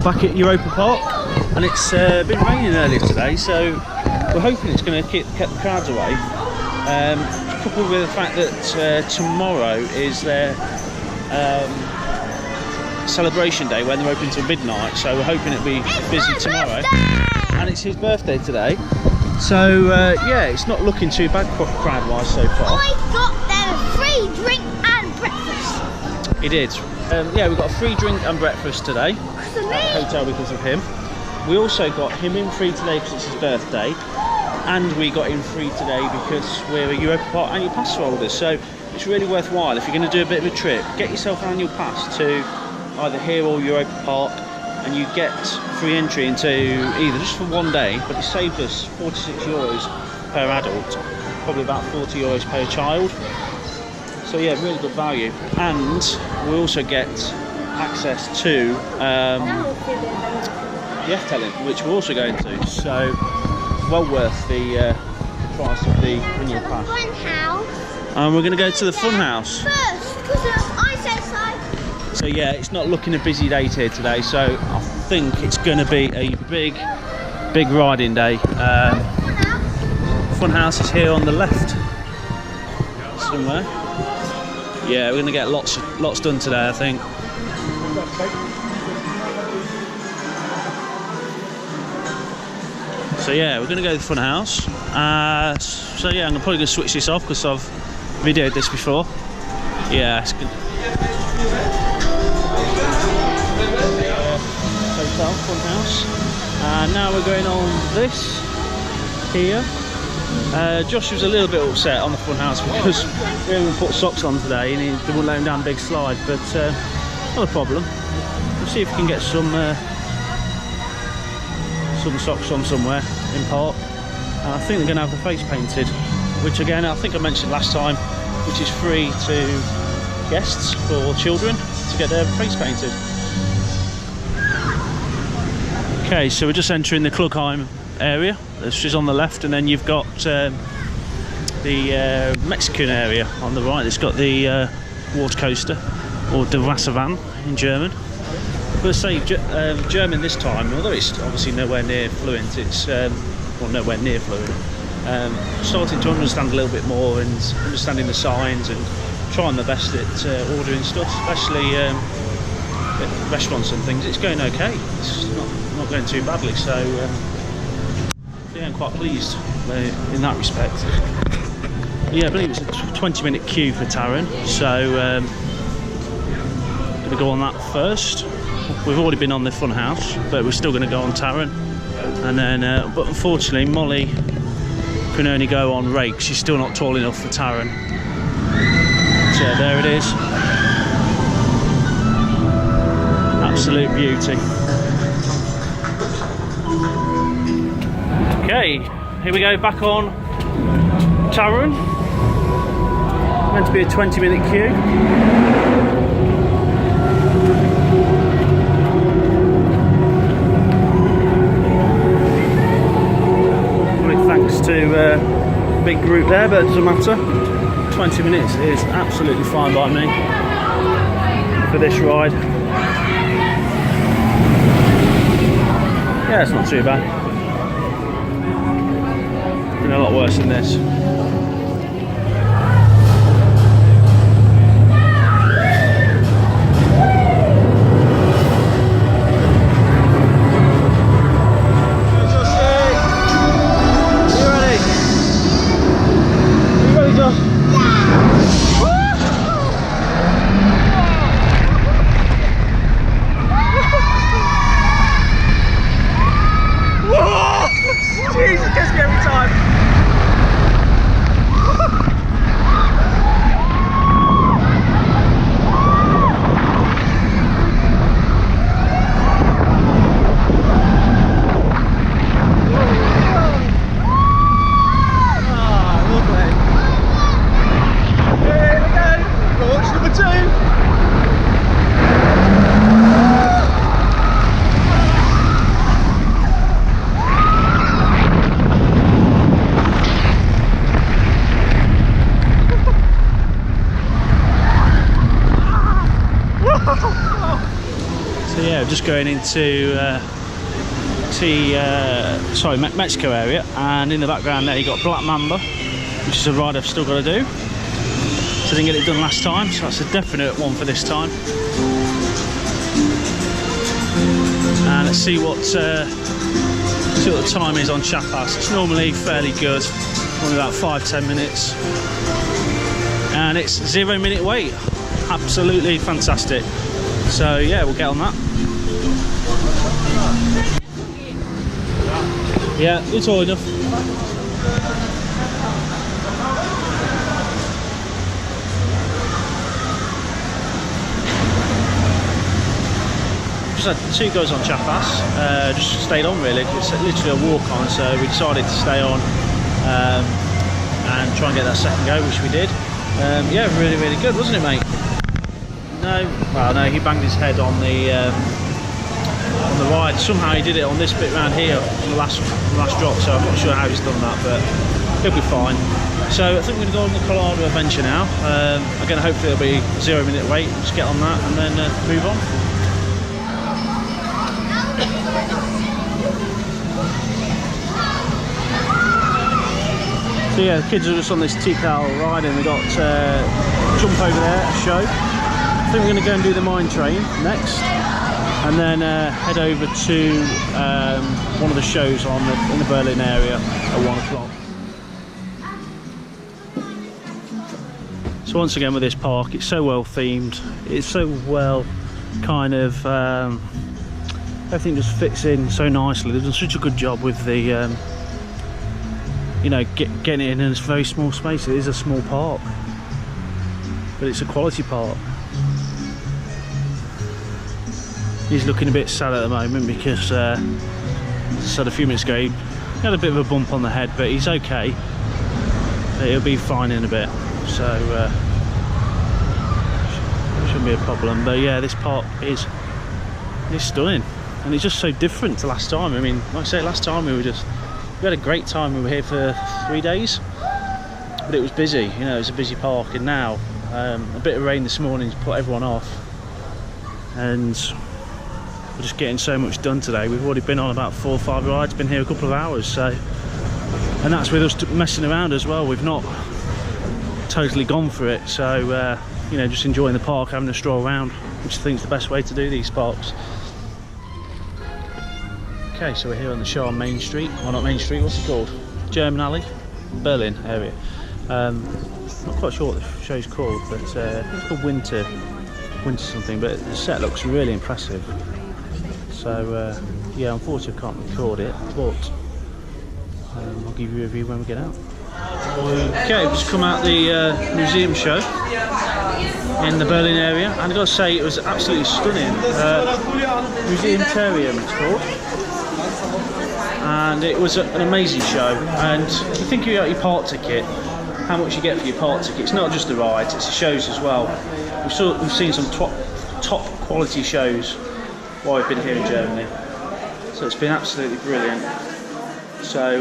Back at Europa Park, and it's been raining earlier today, so we're hoping it's going to keep the crowds away. Coupled with the fact that tomorrow is their celebration day when they're open till midnight, so we're hoping it'll be busy tomorrow. And it's his birthday today, so yeah, it's not looking too bad crowd-wise so far. I got them a free drink and breakfast. He did. Yeah, we got a free drink and breakfast today at the hotel because of him. We also got him in free today because it's his birthday, and we got him free today because we're a Europa Park annual pass holders. So it's really worthwhile if you're going to do a bit of a trip. Get yourself an annual pass to either here or Europa Park, and you get free entry into either just for one day, but it saved us €46 per adult, probably about €40 per child. So yeah, really good value, and we also get access to the F-Telling, which we're also going to. So well worth the price of the annual pass. Fun house. And we're going to go to the fun house First, because I said so. So yeah, it's not looking a busy day here today. So I think it's going to be a big riding day. Fun house is here on the left somewhere. Yeah, we're going to get lots done today, I think. So yeah, we're going to go to the fun house. So yeah, I'm probably going to switch this off because I've videoed this before. Yeah, it's good. Hotel, fun house. And now we're going on this here. Josh was a little bit upset on the fun house because we haven't put socks on today and they wouldn't let him down a big slide, but not a problem. We'll see if we can get some socks on somewhere in park. And I think they're going to have the face painted, which again I think I mentioned last time, which is free to guests for children to get their face painted. Okay, so we're just entering the Klugheim area. This is on the left, and then you've got the Mexican area on the right. It's got the water coaster, or the Wasservan in German. We'll say German this time, although it's obviously nowhere near fluent. It's well, nowhere near fluent. Starting to understand a little bit more and understanding the signs and trying my best at ordering stuff, especially at restaurants and things. It's going okay. It's not going too badly, so yeah, I'm quite pleased in that respect. Yeah, I believe it's a 20-minute queue for Taron, so going to go on that first. We've already been on the fun house, but we're still going to go on Taron, and then but unfortunately Molly can only go on Rake. She's still not tall enough for Taron. So there it is. Absolute beauty. Okay, here we go, back on Taron. Meant to be a 20-minute queue. Thanks to a big group there, but it doesn't matter. 20 minutes is absolutely fine by me for this ride. Yeah, it's not too bad. Been a lot worse than this. Jesus, gets me every time. just going into Mexico area, and in the background there you got Black Mamba, which is a ride I've still got to do. So I didn't get it done last time, so that's a definite one for this time. And let's see what the time is on Chapas. It's normally fairly good, only about 5-10 minutes, and it's 0 minute wait. Absolutely fantastic. So yeah, we'll get on that. Yeah, it's all enough. Just had 2 goes on Chapas, just stayed on really. It's literally a walk on, so we decided to stay on and try and get that second go, which we did. Yeah, really, really good, wasn't it, mate? No, well, no, he banged his head on the ride. Somehow he did it on this bit around here on the last drop, so I'm not sure how he's done that, but he'll be fine. So I think we're going to go on the Colorado Adventure now. Again, hopefully it'll be 0 minute wait. Just get on that and then move on. So yeah, the kids are just on this Tikal ride, and we got jump over there, a show. I think we're going to go and do the mine train next, and then head over to one of the shows in the Berlin area at 1 o'clock. So once again with this park, it's so well themed, it's so well kind of, everything just fits in so nicely. They've done such a good job with the you know, getting it in a very small space. It is a small park, but it's a quality park. He's looking a bit sad at the moment because, as I said a few minutes ago, he had a bit of a bump on the head, but he's okay. He'll be fine in a bit, so shouldn't be a problem. But yeah, this park is stunning, and it's just so different to last time. I mean, like I say, last time we had a great time. We were here for 3 days, but it was busy. You know, it was a busy park, and now a bit of rain this morning put everyone off, and we're just getting so much done today. We've already been on about 4 or 5 rides, been here a couple of hours, so, and that's with us messing around as well. We've not totally gone for it, so you know, just enjoying the park, having a stroll around, which I think is the best way to do these parks. Okay, so we're here on the show on Main Street. Well, not Main Street, what's it called? German Alley, Berlin area. Not quite sure what the show's called, but I think it's called Winter something, but the set looks really impressive. So yeah, unfortunately I can't record it, but I'll give you a review when we get out. Okay, we've just come out the museum show in the Berlin area, and I've got to say it was absolutely stunning. Museum-tarium it's called. And it was an amazing show. And you think about your park ticket, how much you get for your park ticket. It's not just the rides, it's the shows as well. We've seen some top quality shows while we've been here in Germany, so it's been absolutely brilliant. So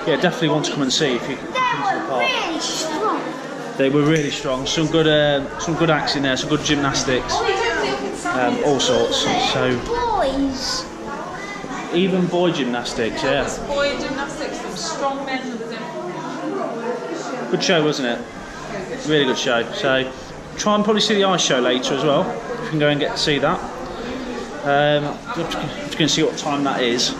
yeah, definitely want to come and see if you can come to the park. Really strong. They were really strong. Some good acts in there, some good gymnastics, all sorts. So Boys. even boy gymnastics, yeah. Boy gymnastics, some strong men with them. Good show, wasn't it? Really good show. So try and probably see the ice show later as well. You can go and get to see that. I'm just going to see what time that is.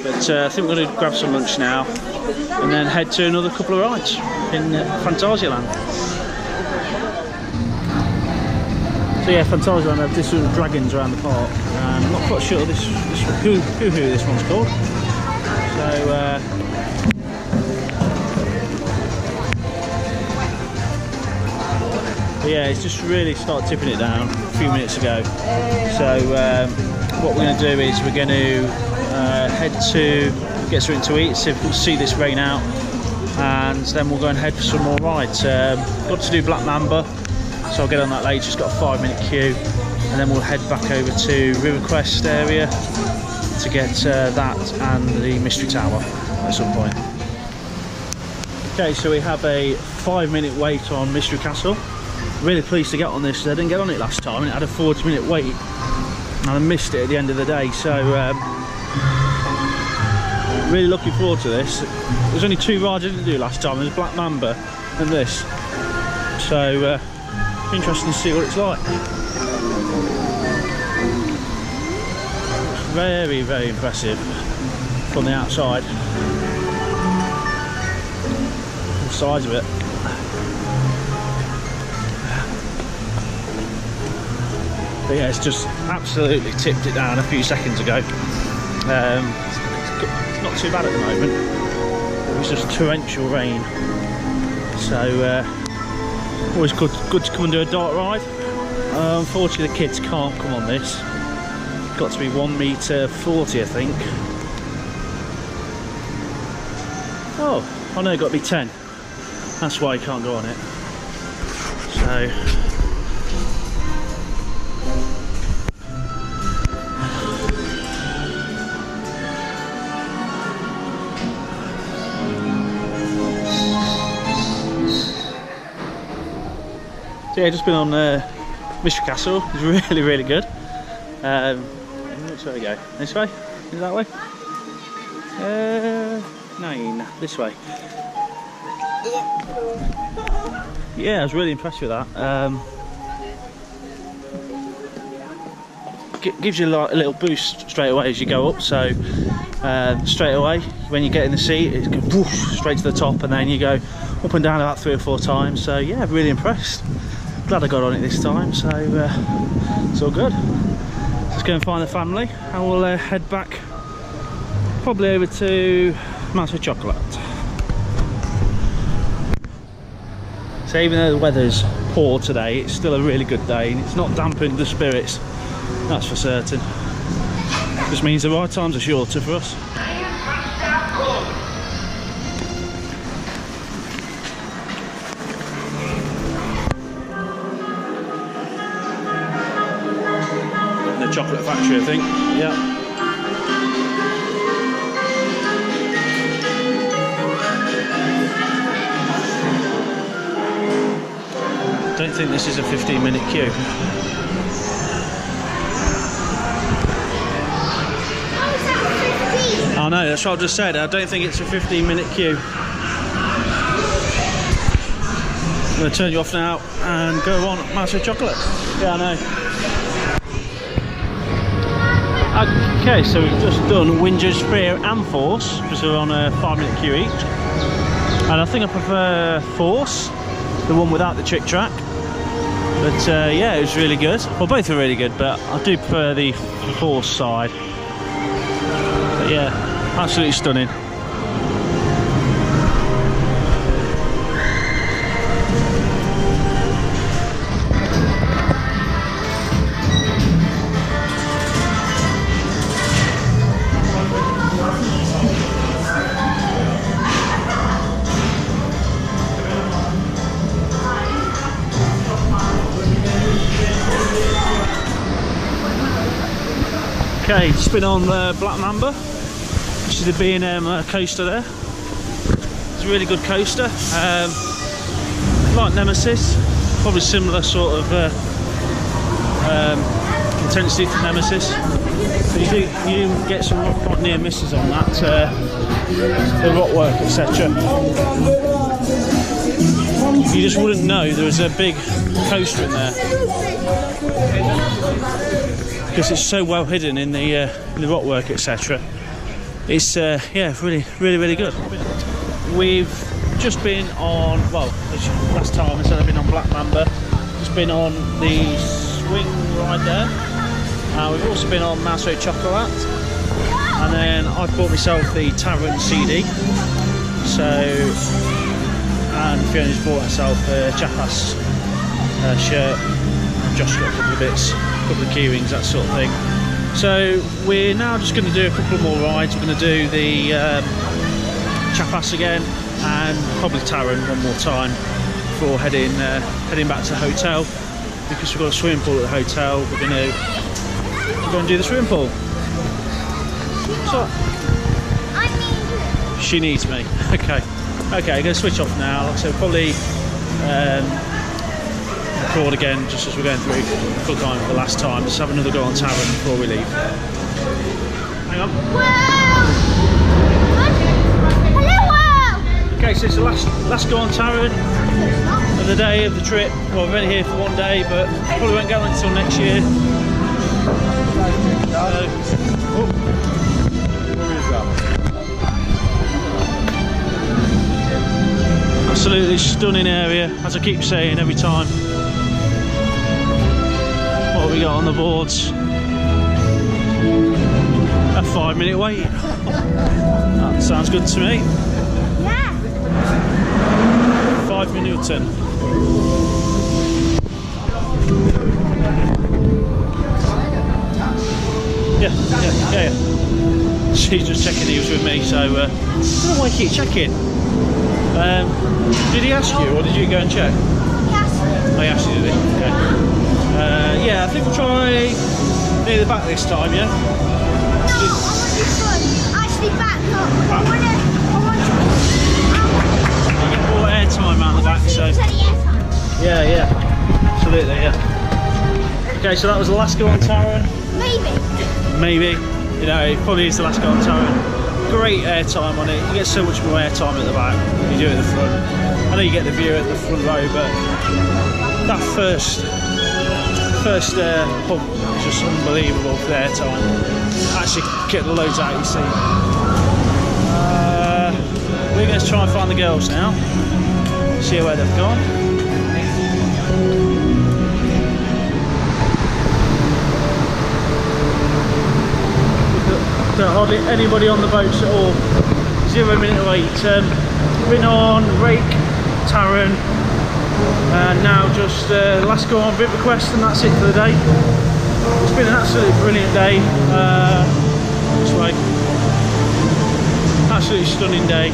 But I think we're going to grab some lunch now and then head to another couple of rides in Phantasialand. So yeah, Phantasialand have this sort of dragons around the park, and I'm not quite sure who this one's called. So but yeah, it's just really started tipping it down a few minutes ago. So what we're going to do is we're going to head to get something to eat, see if we can see this rain out, and then we'll go and head for some more rides. Got to do Black Mamba, so I'll get on that later. Just got a 5-minute queue, and then we'll head back over to River Quest area to get that and the Mystery Tower at some point. Okay, so we have a 5-minute wait on Mystery Castle. Really pleased to get on this. I didn't get on it last time, and it had a 40-minute wait. and I missed it at the end of the day, so really looking forward to this. There's only 2 rides I didn't do last time. There's Black Mamba and this, so interesting to see what it's like. Very, very impressive from the outside, the size of it. But yeah, it's just absolutely tipped it down a few seconds ago. It's not too bad at the moment. It was just torrential rain, so always good to come and do a dark ride. Unfortunately, the kids can't come on this. Got to be 1.40 metres, I think. Oh, I know, got to be 10. That's why you can't go on it. So. So yeah, just been on Mystery Castle. It's really, really good. Which way we go? This way? Is it that way? 9. This way. Yeah, I was really impressed with that. Gives you like a little boost straight away as you go up. So straight away when you get in the seat, it goes whoosh, straight to the top, and then you go up and down about 3 or 4 times. So yeah, really impressed. Glad I got on it this time. So it's all good. Let's go and find the family, and we'll head back probably over to Mouse Chocolate. So even though the weather's poor today, it's still a really good day, and it's not dampened the spirits, that's for certain. Just means the ride times are shorter for us. The chocolate factory, I think. Yeah. Don't think this is a 15-minute queue. Oh no, that's what I just said. I don't think it's a 15-minute queue. I'm going to turn you off now and go on Mouse Chocolate. Yeah, I know. Okay, so we've just done Windsor, Fear and Force, because we're on a 5-minute queue each. And I think I prefer Force, the one without the trick track. But yeah, it was really good. Well, both are really good, but I do prefer the Force side. But yeah, absolutely stunning. Okay, just been on Black Mamba, which is the B&M coaster there. It's a really good coaster, like Nemesis, probably similar sort of intensity to Nemesis. But you get some quite near misses on that, the rock work, etc. You just wouldn't know there was a big coaster in there, because it's so well hidden in the rock work, etc. It's yeah, really good. We've just been on, well, last time I said I've been on Black Mamba. Just been on the swing ride there. We've also been on Mouse Chocolate, and then I've bought myself the Taron CD. So, and Fiona's bought herself a Chapas shirt. And Josh got a couple of bits. Couple of key rings, that sort of thing. So we're now just going to do a couple more rides. We're going to do the Chapas again, and probably Taron one more time before heading back to the hotel, because we've got a swimming pool at the hotel. We're going to go and do the swimming pool. So she needs me. Okay, I'm going to switch off now. So probably record again just as we're going through Cookine for the last time. Let's have another go on Taron before we leave. Hang on. Hello. Okay, so it's the last go on Taron of the day of the trip. Well, we're only here for one day, but probably won't go until next year. Absolutely stunning area, as I keep saying every time. What have we got on the boards? A 5-minute wait. That sounds good to me. Yeah. 5 minutes in. Yeah. She's just checking he was with me, so I don't know why he keeps checking. Did he ask you, or did you go and check? Yes. Oh, he asked you, did he? Okay. Yeah, I think we'll try near the back this time, yeah? No, I want this one. Actually, back up. I want You get more airtime around the back, so... Yeah, absolutely, yeah. Okay, so that was the last go on Taron. Maybe. You know, it probably is the last go on Taron. Great airtime on it. You get so much more airtime at the back than you do at the front. I know you get the view at the front row, but that first pump is just unbelievable for the airtime. Actually get the loads out, you see. We're going to try and find the girls now. See where they've gone. Hardly anybody on the boats at all. 0 minute wait. Been on Rake, Taron, and now just last go on River Quest, and that's it for the day. It's been an absolutely brilliant day. This way, absolutely stunning day.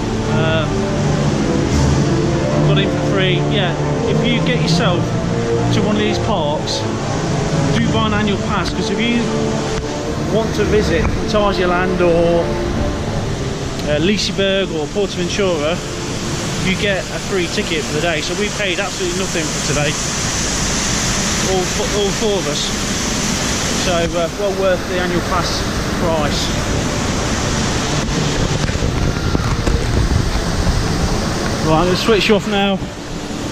Got in for free. Yeah, if you get yourself to one of these parks, do buy an annual pass, because if you want to visit Phantasialand or Liseberg or Portaventura, you get a free ticket for the day. So we paid absolutely nothing for today, all four of us. So well worth the annual pass price. Right, I'm going to switch you off now.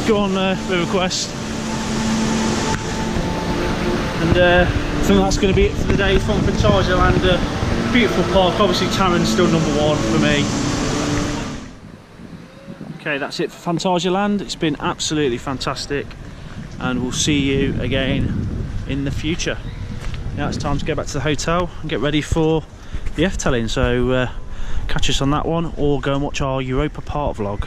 Go on River Quest. And I think that's going to be it for the day from Phantasialand. Beautiful park. Obviously Taron's still #1 for me. Okay, that's it for Phantasialand. It's been absolutely fantastic, and we'll see you again in the future. Now it's time to go back to the hotel and get ready for the F-telling, so catch us on that one, or go and watch our Europa Park vlog.